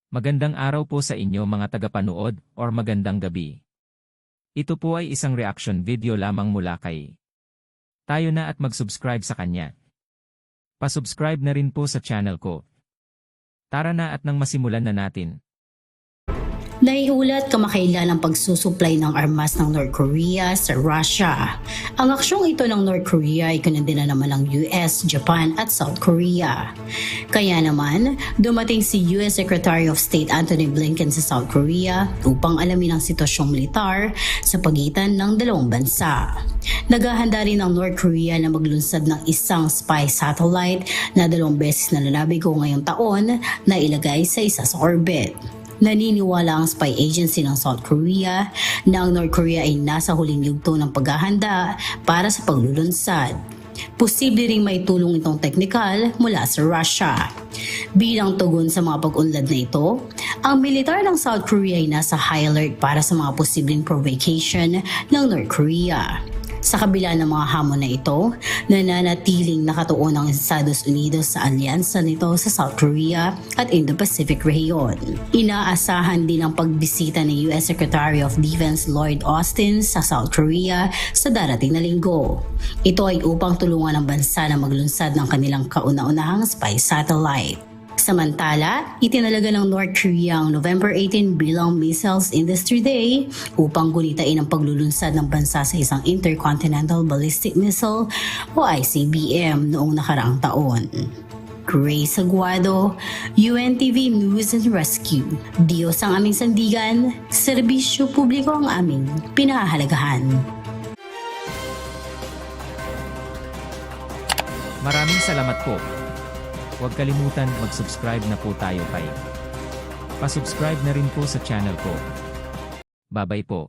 Magandang araw po sa inyo mga tagapanood or magandang gabi. Ito po ay isang reaction video lamang mula kay tayo na at mag-subscribe sa kanya. Pa-subscribe na rin po sa channel ko. Tara na at nang masimulan na natin. Naiulat kamakailan ang pagsusuplay ng armas ng North Korea sa Russia. Ang aksyong ito ng North Korea ay kinundina naman ng US, Japan at South Korea. Kaya naman, dumating si US Secretary of State Antony Blinken sa South Korea upang alamin ang sitwasyong militar sa pagitan ng dalawang bansa. Naghahanda rin ang North Korea na maglunsad ng isang spy satellite na 2 beses na lalabigo ngayong taon na ilagay sa isa sa orbit. Naniniwala ang spy agency ng South Korea na ang North Korea ay nasa huling yugto ng paghahanda para sa paglulunsad. Posible ring may tulong itong teknikal mula sa Russia. Bilang tugon sa mga pag-unlad na ito, ang militar ng South Korea ay nasa high alert para sa mga posibleng provocation ng North Korea. Sa kabila ng mga hamon na ito, nananatiling nakatuon ang Estados Unidos sa alyansa nito sa South Korea at Indo-Pacific region. Inaasahan din ang pagbisita ni US Secretary of Defense Lloyd Austin sa South Korea sa darating na linggo. Ito ay upang tulungan ang bansa na maglunsad ng kanilang kauna-unahang spy satellite. Samantala, itinalaga ng North Korea ang November 18 bilang Missiles Industry Day upang gunitain ang paglulunsad ng bansa sa isang Intercontinental Ballistic Missile o ICBM noong nakaraang taon. Grace Aguado, UNTV News and Rescue. Diyos ang aming sandigan, serbisyo publiko ang aming pinahahalagahan. Maraming salamat po. Huwag kalimutan mag-subscribe na po tayo kay. Pa-subscribe na rin po sa channel ko. Babay po.